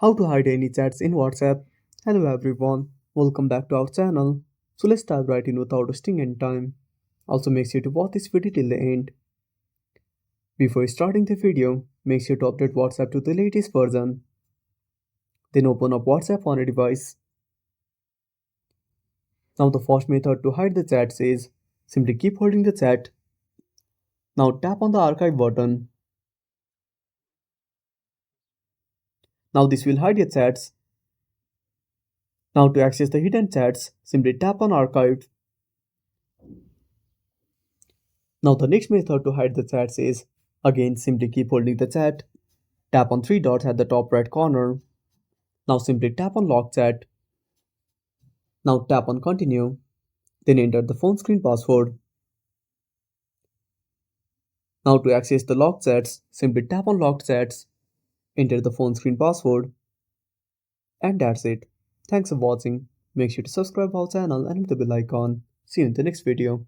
How to hide any chats in WhatsApp. Hello everyone, welcome back to our channel. So let's dive right in without wasting any time. Also make sure to watch this video till the end. Before starting the video, make sure to update WhatsApp to the latest version. Then open up WhatsApp on a device. Now the first method to hide the chats is simply keep holding the chat. Now tap on the archive button. Now this will hide your chats. Now to access the hidden chats, simply tap on archive. Now the next method to hide the chats is again simply keep holding the chat. Tap on three dots at the top right corner. Now simply tap on lock chat. Now tap on continue. Then enter the phone screen password. Now to access the locked chats, simply tap on locked chats. Enter the phone screen password. And that's it. Thanks for watching. Make sure to subscribe our channel and hit the bell icon. See you in the next video.